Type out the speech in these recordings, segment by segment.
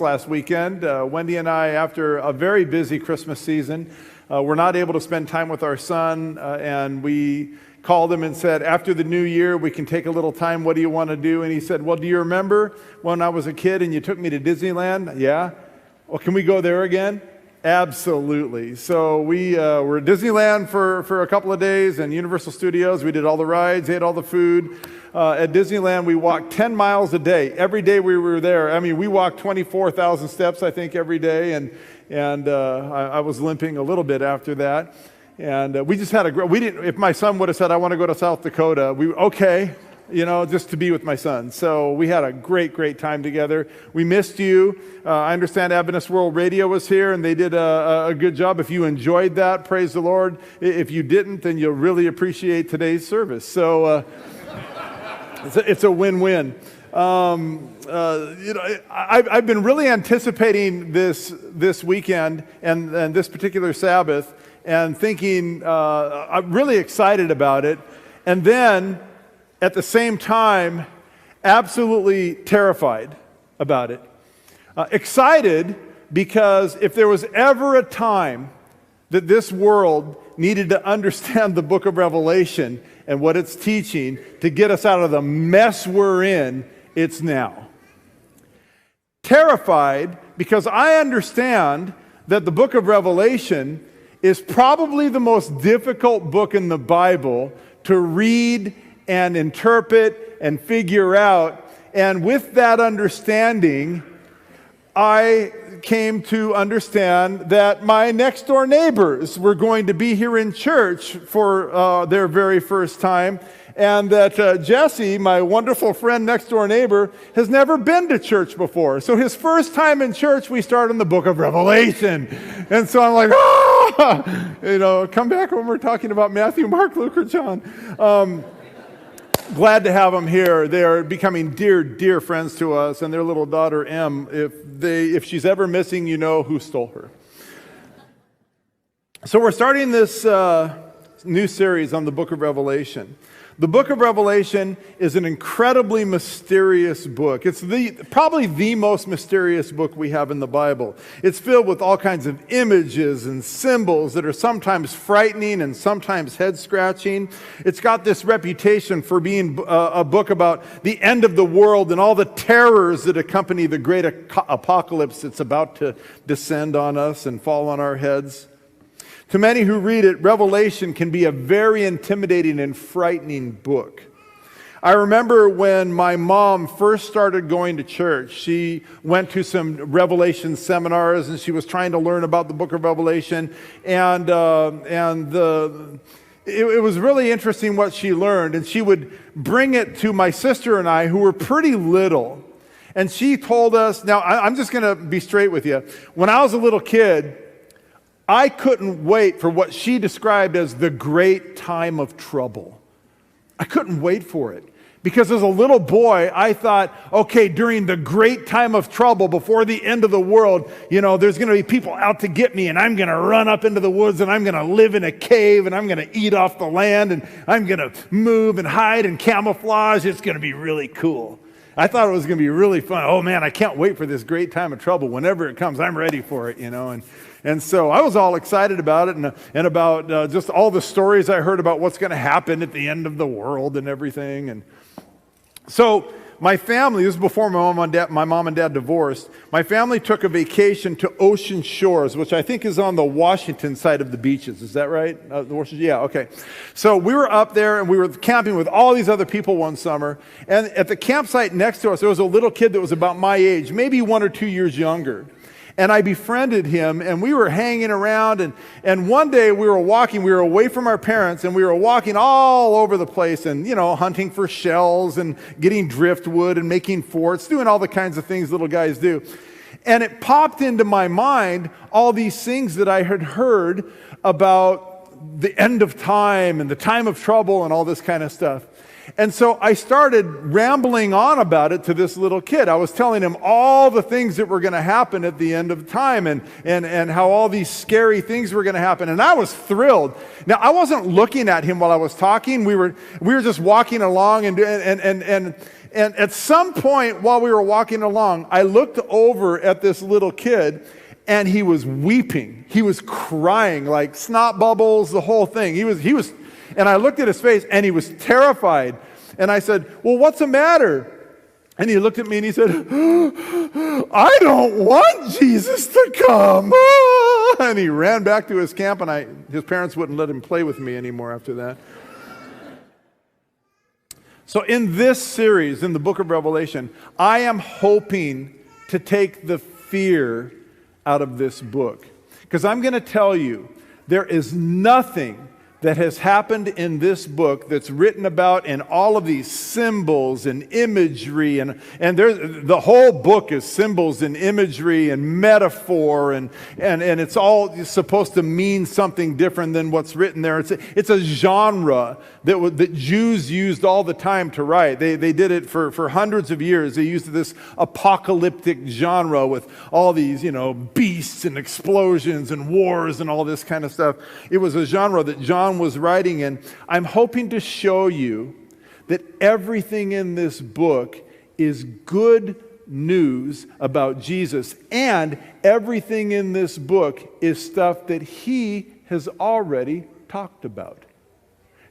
Last weekend. Wendy and I, after a very busy Christmas season, were not able to spend time with our son, and we called him and said, after the new year, we can take a little time. What do you want to do? And he said, well, do you remember when I was a kid and you took me to Disneyland? Yeah. Well, can we go there again? Absolutely. So we were at Disneyland for a couple of days and Universal Studios. We did all the rides, ate all the food. At Disneyland, we walked 10 miles a day. Every day we were there. I mean, we walked 24,000 steps, I think, every day. And I was limping a little bit after that. And we just had a great, if my son would have said, I want to go to South Dakota, okay, just to be with my son. So we had a great time together. We missed you. I understand Adventist World Radio was here, and they did a good job. If you enjoyed that, praise the Lord. If you didn't, then you'll really appreciate today's service. So it's a win-win. I've been really anticipating this weekend and this particular Sabbath, and thinking I'm really excited about it. And then, at the same time, absolutely terrified about it. Excited because if there was ever a time that this world needed to understand the book of Revelation and what it's teaching to get us out of the mess we're in, it's now. Terrified because I understand that the book of Revelation is probably the most difficult book in the Bible to read and interpret and figure out. And with that understanding, I came to understand that my next door neighbors were going to be here in church for their very first time, and that Jesse, my wonderful friend, next door neighbor, has never been to church before. So his first time in church, we start in the book of Revelation. And so I'm like, come back when we're talking about Matthew, Mark, Luke, or John. Glad to have them here. They are becoming dear friends to us, and their little daughter, Em, if she's ever missing, you know who stole her. So we're starting this new series on the book of Revelation. The book of Revelation is an incredibly mysterious book. It's probably the most mysterious book we have in the Bible. It's filled with all kinds of images and symbols that are sometimes frightening and sometimes head-scratching. It's got this reputation for being a book about the end of the world and all the terrors that accompany the great apocalypse that's about to descend on us and fall on our heads. To many who read it, Revelation can be a very intimidating and frightening book. I remember when my mom first started going to church, she went to some Revelation seminars and she was trying to learn about the book of Revelation. And it was really interesting what she learned. And she would bring it to my sister and I, who were pretty little. And she told us, now I'm just going to be straight with you. When I was a little kid, I couldn't wait for what she described as the great time of trouble. I couldn't wait for it. Because as a little boy, I thought, okay, during the great time of trouble, before the end of the world, there's going to be people out to get me, and I'm going to run up into the woods, and I'm going to live in a cave, and I'm going to eat off the land, and I'm going to move and hide and camouflage. It's going to be really cool. I thought it was going to be really fun. Oh man, I can't wait for this great time of trouble. Whenever it comes, I'm ready for it, And so I was all excited about it and about just all the stories I heard about what's going to happen at the end of the world and everything. And so my family, this is before my mom and dad divorced, my family took a vacation to Ocean Shores, which I think is on the Washington side of the beaches. Is that right? Yeah, okay. So we were up there and we were camping with all these other people one summer. And at the campsite next to us, there was a little kid that was about my age, maybe 1 or 2 years younger. And I befriended him, and we were hanging around, and one day we were away from our parents, and we were walking all over the place and, hunting for shells and getting driftwood and making forts, doing all the kinds of things little guys do. And it popped into my mind all these things that I had heard about the end of time and the time of trouble and all this kind of stuff. And so I started rambling on about it to this little kid. I was telling him all the things that were going to happen at the end of time and how all these scary things were going to happen. And I was thrilled. Now, I wasn't looking at him while I was talking. We were just walking along and And at some point while we were walking along, I looked over at this little kid, and he was weeping. He was crying, like snot bubbles, the whole thing. He was, and I looked at his face, and he was terrified. And I said, well, what's the matter? And he looked at me and he said, I don't want Jesus to come. And he ran back to his camp, and his parents wouldn't let him play with me anymore after that. So in this series, in the book of Revelation, I am hoping to take the fear out of this book. Because I'm going to tell you, there is nothing that has happened in this book that's written about in all of these symbols and imagery, and the whole book is symbols and imagery and metaphor, and it's all supposed to mean something different than what's written there. It's a genre that Jews used all the time to write. They did it for hundreds of years. They used this apocalyptic genre with all these, beasts and explosions and wars and all this kind of stuff. It was a genre that John was writing in. I'm hoping to show you that everything in this book is good news about Jesus, and everything in this book is stuff that he has already talked about.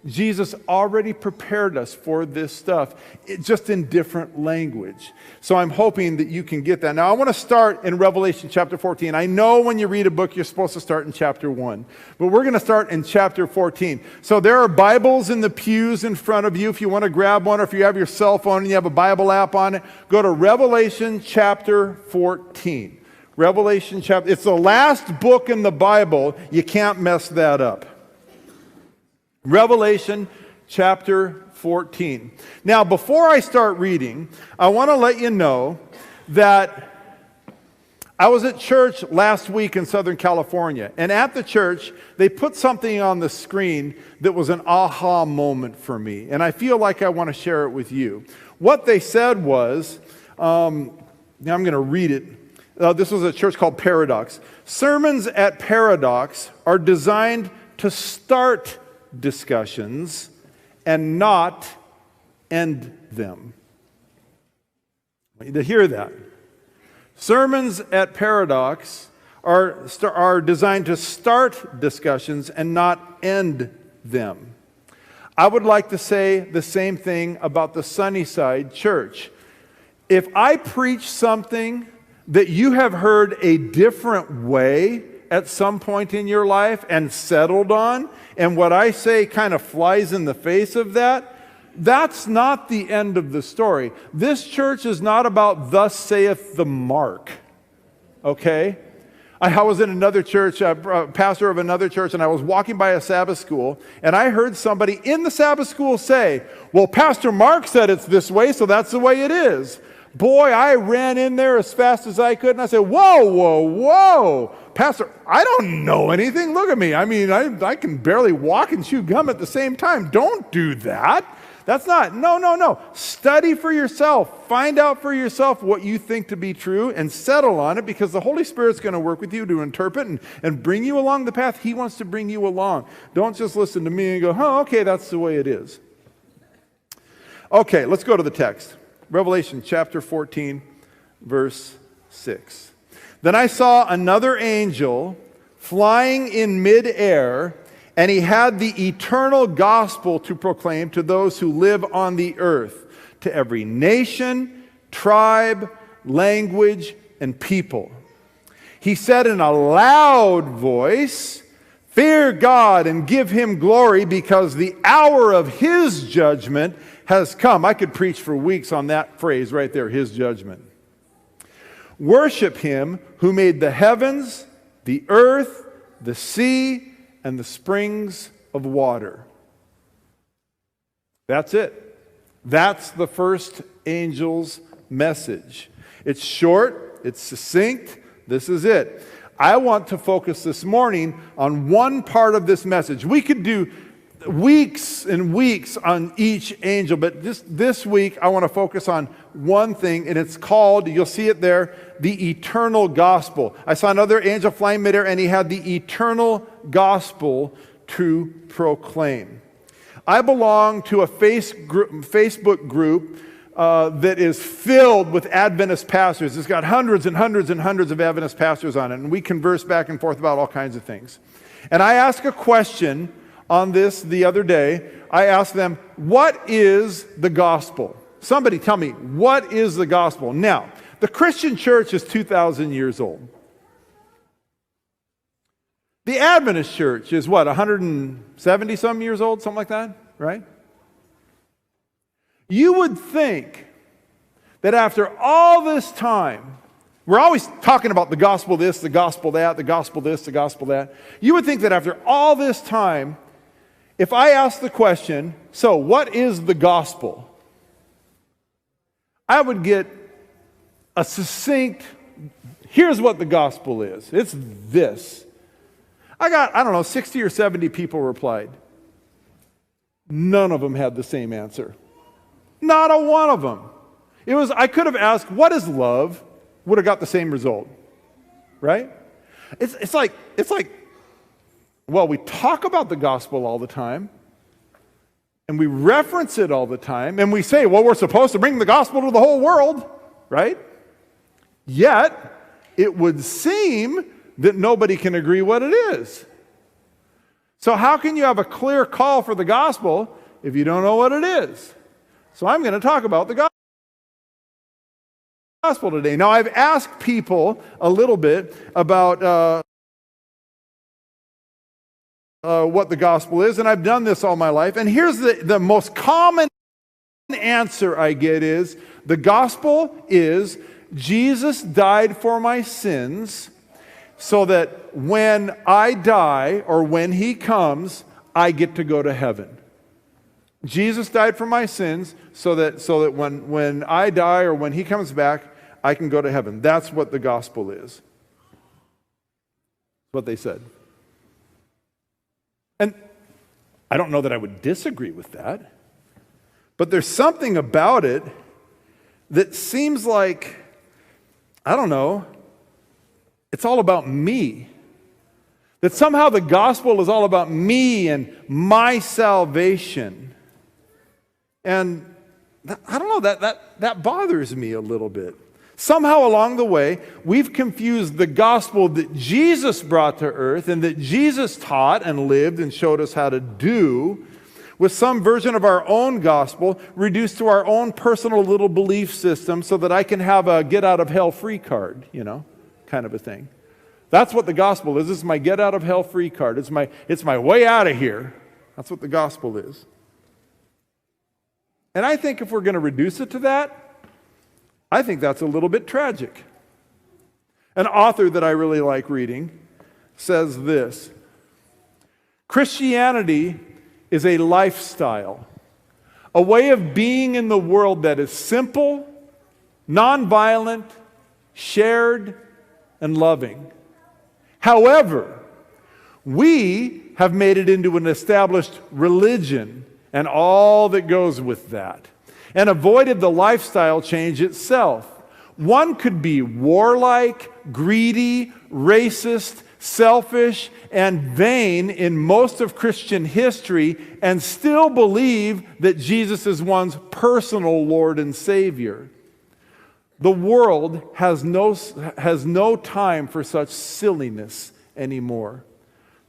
Jesus already prepared us for this stuff, just in different language. So I'm hoping that you can get that. Now I want to start in Revelation chapter 14. I know when you read a book, you're supposed to start in chapter 1. But we're going to start in chapter 14. So there are Bibles in the pews in front of you. If you want to grab one, or if you have your cell phone and you have a Bible app on it, go to Revelation chapter 14. Revelation chapter, it's the last book in the Bible. You can't mess that up. Revelation chapter 14. Now, before I start reading, I want to let you know that I was at church last week in Southern California, and at the church, they put something on the screen that was an aha moment for me, and I feel like I want to share it with you. What they said was, now I'm going to read it. This was a church called Paradox. Sermons at Paradox are designed to start discussions and not end them. I want you to hear that. Sermons at Paradox are designed to start discussions and not end them. I would like to say the same thing about the Sunnyside Church. If I preach something that you have heard a different way at some point in your life and settled on, and what I say kind of flies in the face of that, that's not the end of the story. This church is not about thus saith the Mark, okay? I was in another church, pastor of another church, and I was walking by a Sabbath school, and I heard somebody in the Sabbath school say, well, Pastor Mark said it's this way, so that's the way it is. Boy, I ran in there as fast as I could, and I said, whoa, Pastor, I don't know anything. Look at me. I mean, I can barely walk and chew gum at the same time. Don't do that. That's not, no. Study for yourself. Find out for yourself what you think to be true and settle on it, because the Holy Spirit's going to work with you to interpret and bring you along the path He wants to bring you along. Don't just listen to me and go, okay, that's the way it is. Okay, let's go to the text. Revelation chapter 14, verse 6. Then I saw another angel flying in midair, and he had the eternal gospel to proclaim to those who live on the earth, to every nation, tribe, language, and people. He said in a loud voice, fear God and give Him glory, because the hour of His judgment has come. I could preach for weeks on that phrase right there, His judgment. Worship Him who made the heavens, the earth, the sea, and the springs of water. That's it. That's the first angel's message. It's short, it's succinct. This is it. I want to focus this morning on one part of this message. We could do weeks and weeks on each angel, but this week I want to focus on one thing, and it's called, you'll see it there, the eternal gospel. I saw another angel flying midair, and he had the eternal gospel to proclaim. I belong to a Facebook group that is filled with Adventist pastors. It's got hundreds and hundreds and hundreds of Adventist pastors on it, and we converse back and forth about all kinds of things. And I asked a question on this the other day. I asked them, what is the gospel? Somebody tell me, what is the gospel? Now, the Christian church is 2,000 years old. The Adventist church is what, 170 some years old, something like that, right? You would think that after all this time, we're always talking about the gospel this, the gospel that, the gospel this, the gospel that. You would think that after all this time, if I ask the question, so what is the gospel? I would get a succinct, here's what the gospel is. It's this. I got, 60 or 70 people replied. None of them had the same answer. Not a one of them. I could have asked, what is love? Would have got the same result. Right? It's like, well, we talk about the gospel all the time, and we reference it all the time, and we say, well, we're supposed to bring the gospel to the whole world, right? Yet, it would seem that nobody can agree what it is. So how can you have a clear call for the gospel if you don't know what it is? So I'm going to talk about the gospel today. Now, I've asked people a little bit about what the gospel is, and I've done this all my life. And here's the most common answer I get is, the gospel is Jesus died for my sins so that when I die or when he comes, I get to go to heaven. Jesus died for my sins so that when I die or when he comes back, I can go to heaven. That's what the gospel is. What they said. And I don't know that I would disagree with that, but there's something about it that seems like, I don't know, it's all about me. That somehow the gospel is all about me and my salvation. And I don't know, that bothers me a little bit. Somehow along the way, we've confused the gospel that Jesus brought to earth and that Jesus taught and lived and showed us how to do with some version of our own gospel reduced to our own personal little belief system so that I can have a get out of hell free card, kind of a thing. That's what the gospel is. This is my get out of hell free card. It's my way out of here. That's what the gospel is. And I think if we're going to reduce it to that, I think that's a little bit tragic. An author that I really like reading says this: Christianity is a lifestyle, a way of being in the world that is simple, nonviolent, shared, and loving. However, we have made it into an established religion and all that goes with that, and avoided the lifestyle change itself. One could be warlike, greedy, racist, selfish, and vain in most of Christian history and still believe that Jesus is one's personal Lord and Savior. The world has no time for such silliness anymore.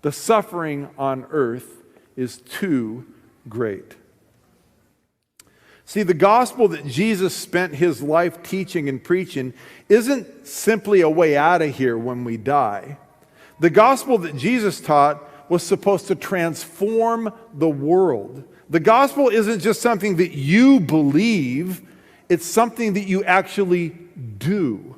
The suffering on earth is too great. See, the gospel that Jesus spent his life teaching and preaching isn't simply a way out of here when we die. The gospel that Jesus taught was supposed to transform the world. The gospel isn't just something that you believe, it's something that you actually do.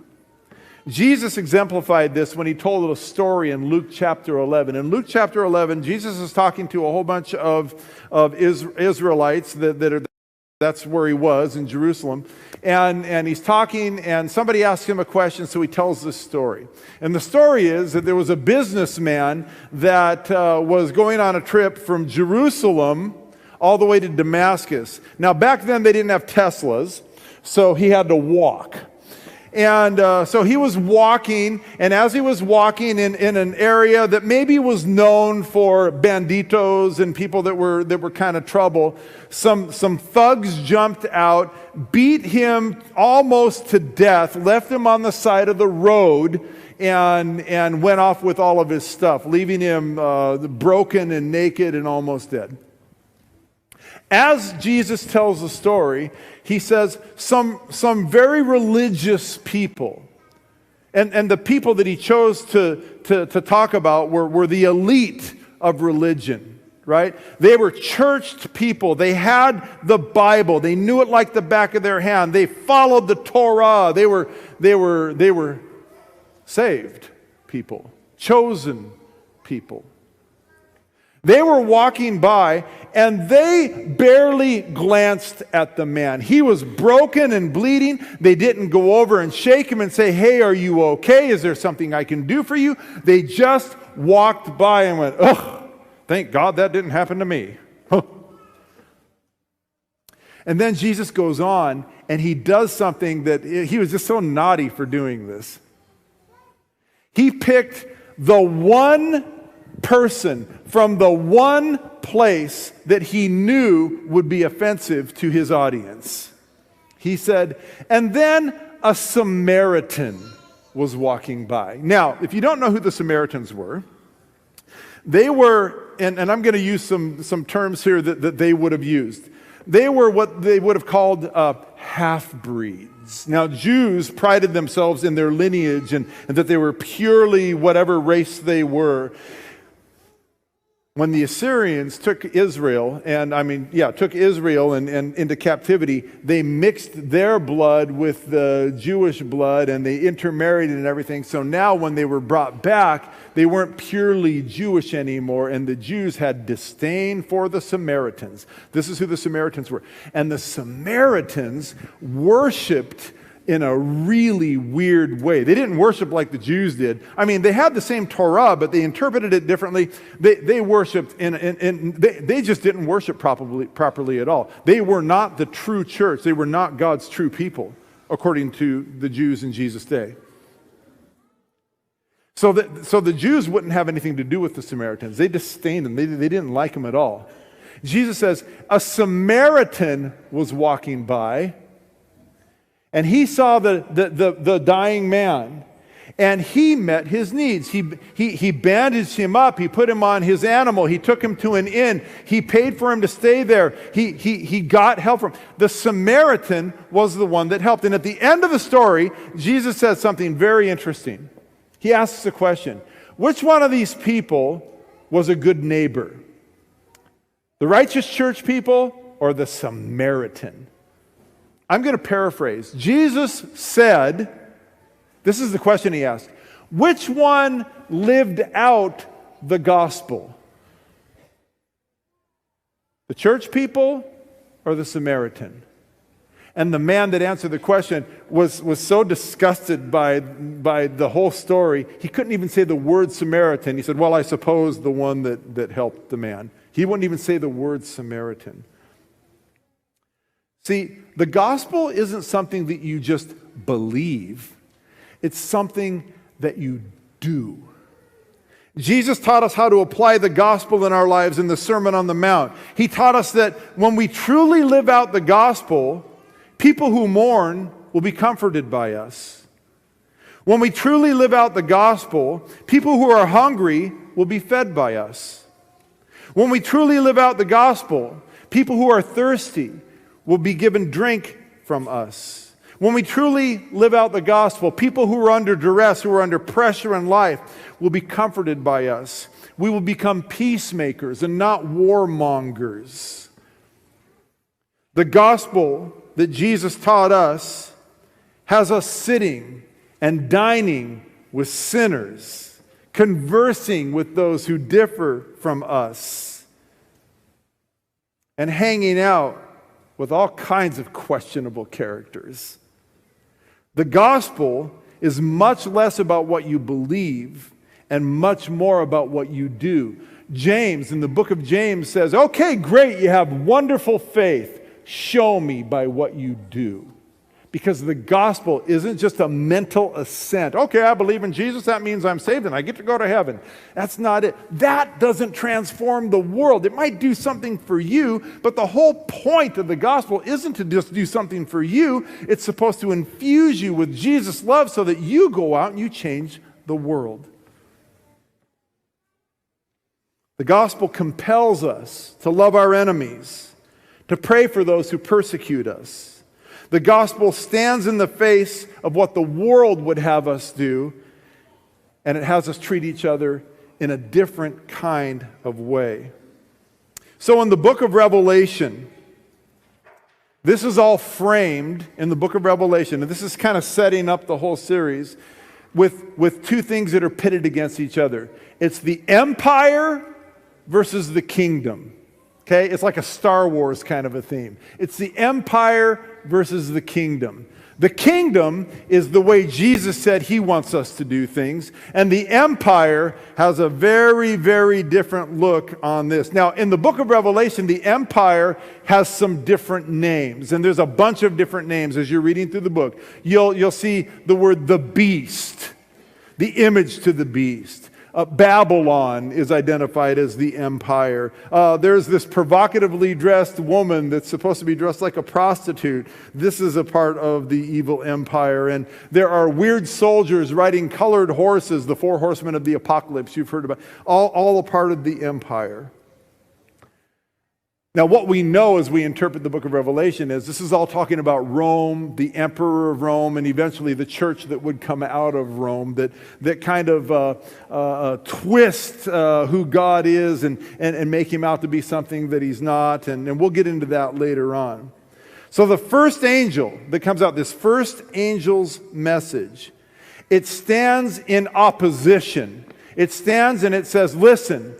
Jesus exemplified this when he told a story in Luke chapter 11. In Luke chapter 11, Jesus is talking to a whole bunch of Israelites that's where he was, in Jerusalem. And he's talking, and somebody asked him a question, so he tells this story. And the story is that there was a businessman that was going on a trip from Jerusalem all the way to Damascus. Now, back then, they didn't have Teslas, so he had to walk. And so he was walking, and as he was walking in an area that maybe was known for banditos and people that were kind of trouble, some thugs jumped out, beat him almost to death, left him on the side of the road, and went off with all of his stuff, leaving him broken and naked and almost dead. As Jesus tells the story, he says some very religious people, and the people that he chose to talk about were the elite of religion, right? They were churched people. They had the Bible. They knew it like the back of their hand. They followed the Torah. They were saved people, chosen people. They were walking by, and they barely glanced at the man. He was broken and bleeding. They didn't go over and shake him and say, "Hey, are you okay? Is there something I can do for you?" They just walked by and went, "Ugh, thank God that didn't happen to me." And then Jesus goes on, and he does something that he was just so naughty for doing this. He picked the one person from the one place that he knew would be offensive to his audience. He said, and then a Samaritan was walking by. Now, if you don't know who the Samaritans were, they were, and I'm going to use some terms here that they would have used. They were what they would have called half-breeds. Now, Jews prided themselves in their lineage and that they were purely whatever race they were. When the Assyrians took Israel, took Israel and into captivity, they mixed their blood with the Jewish blood and they intermarried and everything. So now when they were brought back, they weren't purely Jewish anymore, and the Jews had disdain for the Samaritans. This is who the Samaritans were. And the Samaritans worshipped in a really weird way. They didn't worship like the Jews did. I mean, they had the same Torah, but they interpreted it differently. They worshipped they just didn't worship properly at all. They were not the true church. They were not God's true people, according to the Jews in Jesus' day. So the Jews wouldn't have anything to do with the Samaritans. They disdained them. They didn't like them at all. Jesus says, a Samaritan was walking by, and he saw the dying man, and he met his needs. He bandaged him up. He put him on his animal. He took him to an inn. He paid for him to stay there. He got help from him. The Samaritan was the one that helped. And at the end of the story, Jesus says something very interesting. He asks the question, which one of these people was a good neighbor? The righteous church people or the Samaritan? I'm going to paraphrase. Jesus said, this is the question he asked, which one lived out the gospel? The church people or the Samaritan? And the man that answered the question was so disgusted by the whole story, he couldn't even say the word Samaritan. He said, well, I suppose the one that helped the man. He wouldn't even say the word Samaritan. See, the gospel isn't something that you just believe. It's something that you do. Jesus taught us how to apply the gospel in our lives in the Sermon on the Mount. He taught us that when we truly live out the gospel, people who mourn will be comforted by us. When we truly live out the gospel, people who are hungry will be fed by us. When we truly live out the gospel, people who are thirsty will be given drink from us. When we truly live out the gospel, people who are under duress, who are under pressure in life, will be comforted by us. We will become peacemakers and not warmongers. The gospel that Jesus taught us has us sitting and dining with sinners, conversing with those who differ from us, and hanging out with all kinds of questionable characters. The gospel is much less about what you believe and much more about what you do. James, in the book of James, says, okay, great, you have wonderful faith. Show me by what you do. Because the gospel isn't just a mental assent. Okay, I believe in Jesus, that means I'm saved and I get to go to heaven. That's not it. That doesn't transform the world. It might do something for you, but the whole point of the gospel isn't to just do something for you. It's supposed to infuse you with Jesus' love so that you go out and you change the world. The gospel compels us to love our enemies, to pray for those who persecute us. The gospel stands in the face of what the world would have us do, and it has us treat each other in a different kind of way. So in the book of Revelation, this is all framed in the book of Revelation, and this is kind of setting up the whole series with two things that are pitted against each other. It's the empire versus the kingdom. Okay, it's like a Star Wars kind of a theme. It's the empire versus the kingdom. The kingdom is the way Jesus said he wants us to do things, and the empire has a very, very different look on this. Now, in the book of Revelation, the empire has some different names, and there's a bunch of different names as you're reading through the book. You'll see the word the beast, the image to the beast. Babylon is identified as the empire. There's this provocatively dressed woman that's supposed to be dressed like a prostitute. This is a part of the evil empire. And there are weird soldiers riding colored horses, the four horsemen of the apocalypse you've heard about, all a part of the empire. Now, what we know as we interpret the book of Revelation is this is all talking about Rome, the emperor of Rome, and eventually the church that would come out of Rome, that kind of twist who God is and make him out to be something that he's not. And we'll get into that later on. So the first angel that comes out, this first angel's message, it stands in opposition. It stands and it says, listen,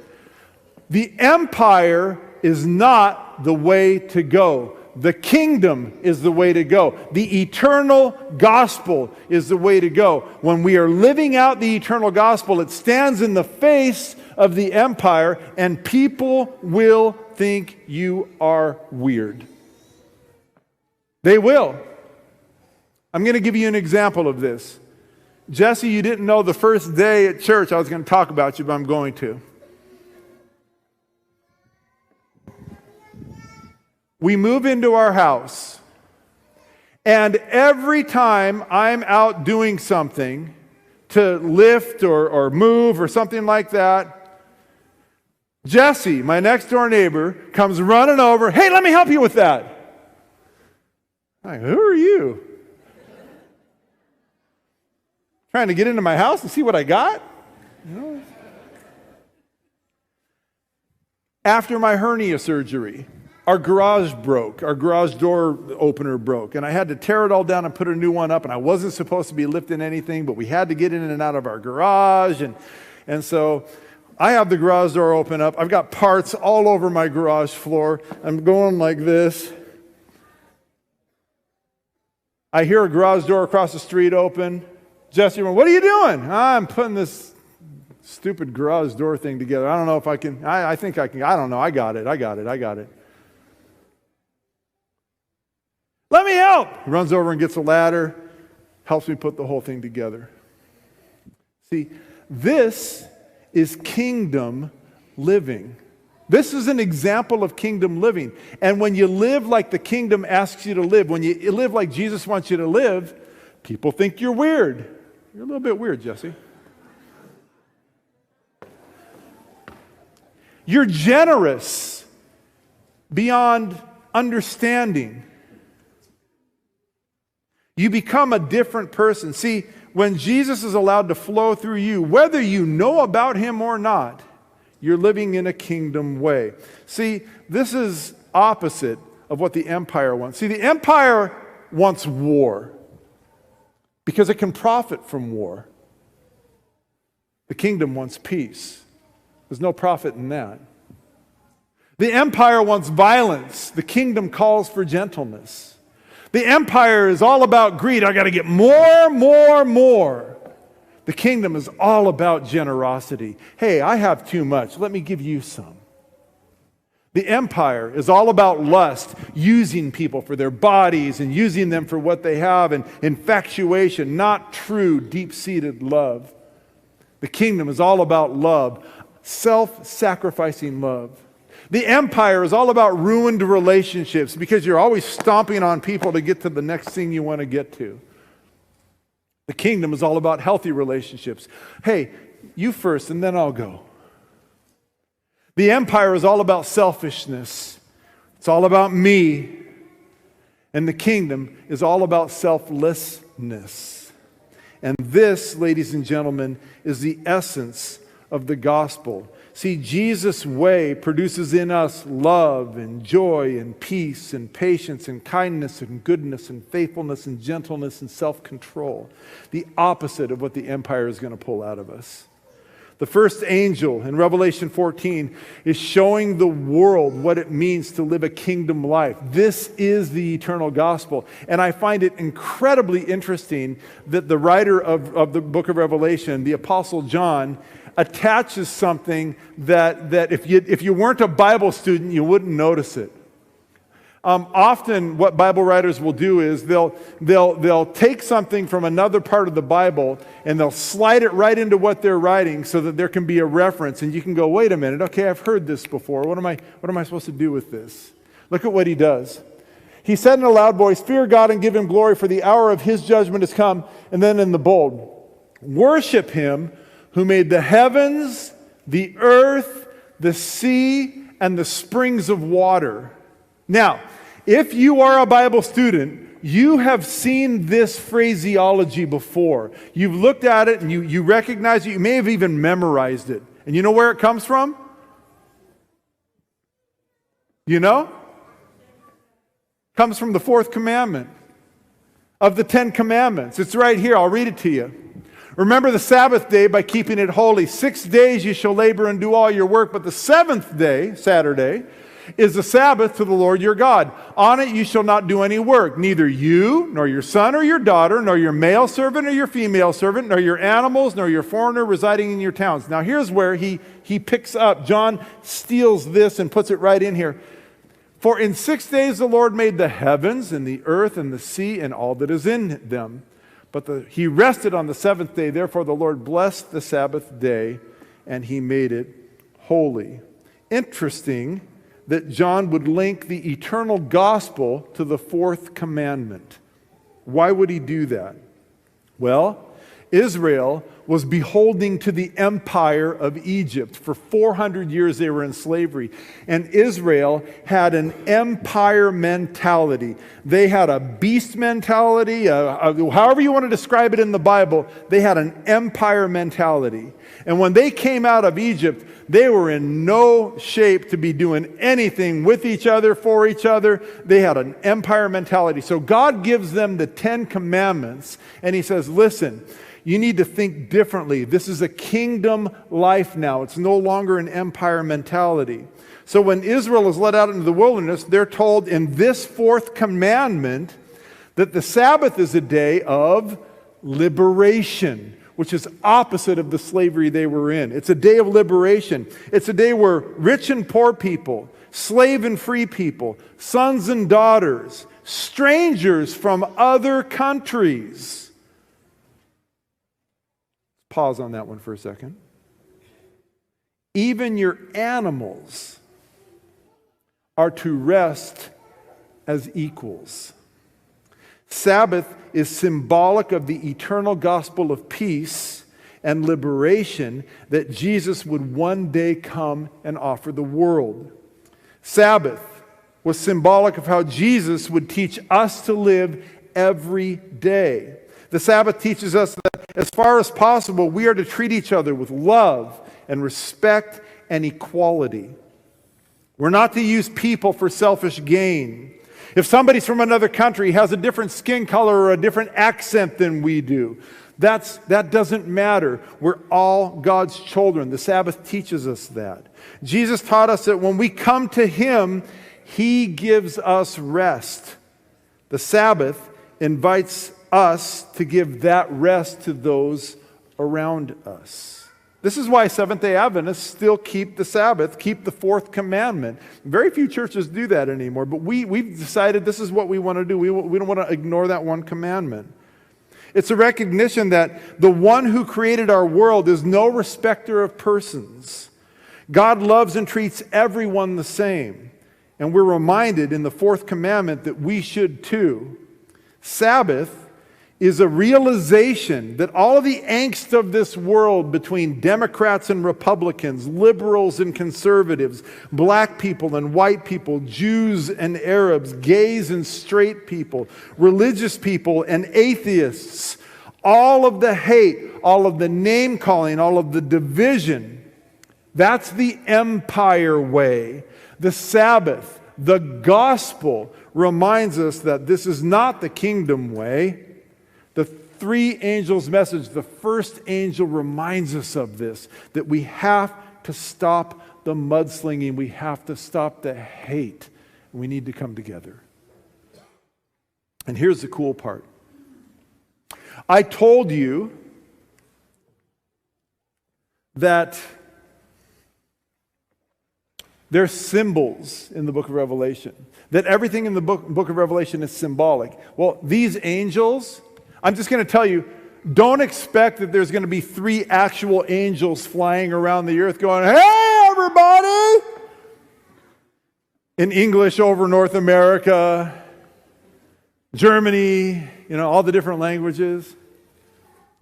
the empire is not the way to go. The kingdom is the way to go. The eternal gospel is the way to go. When we are living out the eternal gospel, it stands in the face of the empire, and people will think you are weird. They will. I'm going to give you an example of this. Jesse, you didn't know the first day at church I was going to talk about you, but I'm going to. We move into our house, and every time I'm out doing something to lift or move or something like that, Jesse, my next door neighbor, comes running over, hey, let me help you with that. I'm like, who are you? Trying to get into my house and see what I got? You know? After my hernia surgery, our garage broke. Our garage door opener broke. And I had to tear it all down and put a new one up. And I wasn't supposed to be lifting anything, but we had to get in and out of our garage. And so I have the garage door open up. I've got parts all over my garage floor. I'm going like this. I hear a garage door across the street open. Jesse, what are you doing? I'm putting this stupid garage door thing together. I don't know if I can. I think I can. I don't know. I got it. Let me help. He runs over and gets a ladder, helps me put the whole thing together. See, this is kingdom living. This is an example of kingdom living. And when you live like the kingdom asks you to live, when you live like Jesus wants you to live, people think you're weird. You're a little bit weird, Jesse. You're generous beyond understanding. You become a different person. See, when Jesus is allowed to flow through you, whether you know about him or not, you're living in a kingdom way. See, this is opposite of what the empire wants. See, the empire wants war because it can profit from war. The kingdom wants peace. There's no profit in that. The empire wants violence. The kingdom calls for gentleness. The empire is all about greed. I got to get more, more, more. The kingdom is all about generosity. Hey, I have too much. Let me give you some. The empire is all about lust, using people for their bodies and using them for what they have, and infatuation, not true, deep-seated love. The kingdom is all about love, self-sacrificing love. The empire is all about ruined relationships because you're always stomping on people to get to the next thing you want to get to. The kingdom is all about healthy relationships. Hey, you first and then I'll go. The empire is all about selfishness. It's all about me. And the kingdom is all about selflessness. And this, ladies and gentlemen, is the essence of the gospel. See, Jesus' way produces in us love and joy and peace and patience and kindness and goodness and faithfulness and gentleness and self-control. The opposite of what the empire is going to pull out of us. The first angel in Revelation 14 is showing the world what it means to live a kingdom life. This is the eternal gospel. And I find it incredibly interesting that the writer of the book of Revelation, the Apostle John, attaches something that if you weren't a Bible student, you wouldn't notice it. Often what Bible writers will do is they'll take something from another part of the Bible and they'll slide it right into what they're writing so that there can be a reference and you can go, wait a minute, okay, I've heard this before. What am I supposed to do with this? Look at what he does. He said in a loud voice, "Fear God and give him glory, for the hour of his judgment has come." And then in the bold, "Worship him who made the heavens, the earth, the sea, and the springs of water." Now, if you are a Bible student, you have seen this phraseology before. You've looked at it and you recognize it. You may have even memorized it. And you know where it comes from? You know? It comes from the fourth commandment of the 10 commandments. It's right here. I'll read it to you. "Remember the Sabbath day by keeping it holy. 6 days you shall labor and do all your work, but the seventh day, Saturday, is the Sabbath to the Lord your God. On it you shall not do any work, neither you, nor your son or your daughter, nor your male servant or your female servant, nor your animals, nor your foreigner residing in your towns." Now here's where he picks up. John steals this and puts it right in here. "For in 6 days the Lord made the heavens and the earth and the sea and all that is in them. But he rested on the seventh day. Therefore the Lord blessed the Sabbath day and he made it holy." Interesting that John would link the eternal gospel to the fourth commandment. Why would he do that? Well, Israel was beholding to the empire of Egypt. For 400 years they were in slavery. And Israel had an empire mentality. They had a beast mentality, however you want to describe it in the Bible, they had an empire mentality. And when they came out of Egypt, they were in no shape to be doing anything with each other, for each other. They had an empire mentality. So God gives them the 10 commandments, and he says, listen, you need to think differently. This is a kingdom life now. It's no longer an empire mentality. So when Israel is led out into the wilderness, they're told in this fourth commandment that the Sabbath is a day of liberation, which is opposite of the slavery they were in. It's a day of liberation. It's a day where rich and poor people, slave and free people, sons and daughters, strangers from other countries. Pause on that one for a second. Even your animals are to rest as equals. Sabbath is symbolic of the eternal gospel of peace and liberation that Jesus would one day come and offer the world. Sabbath was symbolic of how Jesus would teach us to live every day. The Sabbath teaches us that as far as possible, we are to treat each other with love and respect and equality. We're not to use people for selfish gain. If somebody's from another country, has a different skin color or a different accent than we do, that doesn't matter. We're all God's children. The Sabbath teaches us that. Jesus taught us that when we come to Him, He gives us rest. The Sabbath invites us to give that rest to those around us. This is why Seventh-day Adventists still keep the Sabbath, keep the fourth commandment. Very few churches do that anymore, but we've decided this is what we want to do. We don't want to ignore that one commandment. It's a recognition that the one who created our world is no respecter of persons. God loves and treats everyone the same. And we're reminded in the fourth commandment that we should too. Sabbath is a realization that all of the angst of this world between Democrats and Republicans, liberals and conservatives, black people and white people, Jews and Arabs, gays and straight people, religious people and atheists, all of the hate, all of the name calling, all of the division, that's the empire way. The Sabbath, the gospel, reminds us that this is not the kingdom way. The three angels' message, the first angel reminds us of this, that we have to stop the mudslinging, we have to stop the hate, and we need to come together. And here's the cool part. I told you that there's symbols in the book of Revelation, that everything in the book of Revelation is symbolic. Well, these angels, I'm just going to tell you, don't expect that there's going to be three actual angels flying around the earth going, "Hey, everybody!" in English over North America, Germany, all the different languages.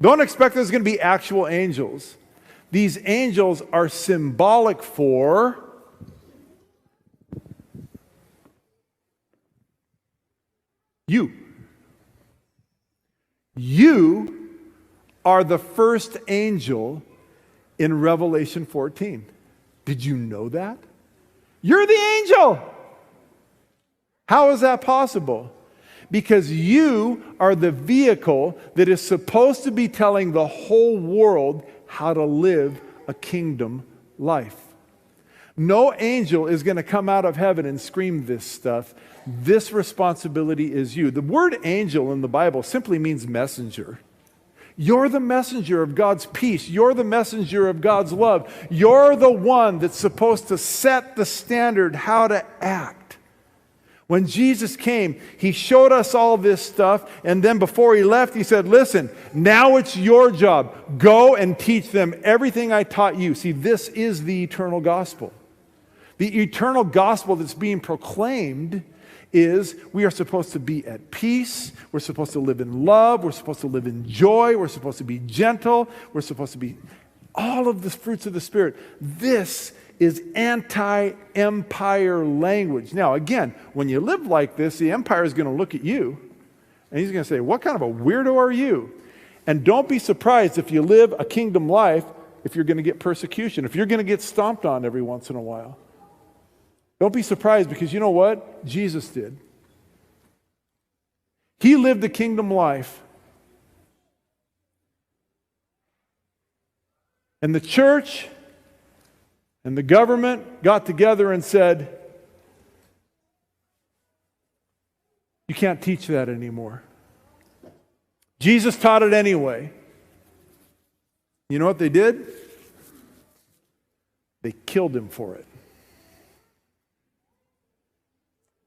Don't expect there's going to be actual angels. These angels are symbolic for you. You are the first angel in Revelation 14. Did you know that? You're the angel. How is that possible? Because you are the vehicle that is supposed to be telling the whole world how to live a kingdom life. No angel is going to come out of heaven and scream this stuff. This responsibility is you. The word angel in the Bible simply means messenger. You're the messenger of God's peace. You're the messenger of God's love. You're the one that's supposed to set the standard how to act. When Jesus came, He showed us all this stuff, and then before He left, He said, "Listen, now it's your job. Go and teach them everything I taught you." See, this is the eternal gospel. The eternal gospel that's being proclaimed is we are supposed to be at peace, we're supposed to live in love, we're supposed to live in joy, we're supposed to be gentle, we're supposed to be all of the fruits of the Spirit. This is anti-empire language. Now, again, when you live like this, the empire is going to look at you and he's going to say, "What kind of a weirdo are you?" And don't be surprised if you live a kingdom life if you're going to get persecution, if you're going to get stomped on every once in a while. Don't be surprised, because you know what? Jesus did. He lived the kingdom life. And the church and the government got together and said, "You can't teach that anymore." Jesus taught it anyway. You know what they did? They killed Him for it.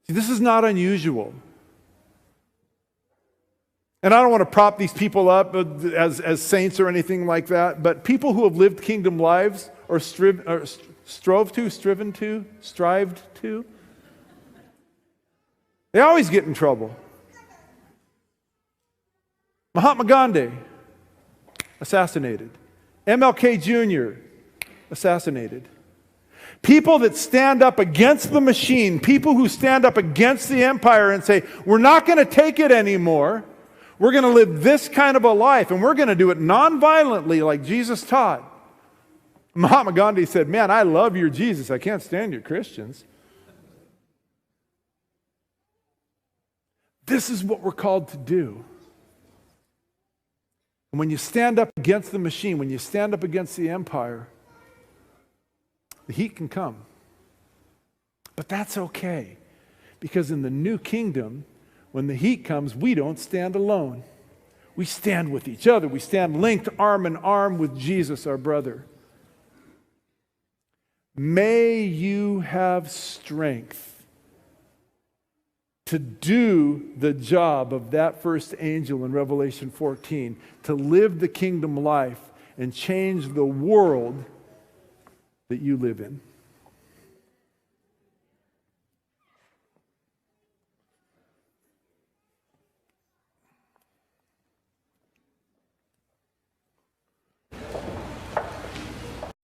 See, this is not unusual. And I don't want to prop these people up as saints or anything like that, but people who have lived kingdom lives or strived to, they always get in trouble. Mahatma Gandhi, assassinated. MLK Jr., assassinated. People that stand up against the machine, people who stand up against the empire and say, "We're not going to take it anymore. We're going to live this kind of a life, and we're going to do it non-violently like Jesus taught." Mahatma Gandhi said, "Man, I love your Jesus. I can't stand your Christians." This is what we're called to do. And when you stand up against the machine, when you stand up against the empire, the heat can come. But that's okay, because in the new kingdom, when the heat comes, we don't stand alone. We stand with each other. We stand linked arm in arm with Jesus, our brother. may you have strength to do the job of that first angel in Revelation 14, to live the kingdom life and change the world that you live in.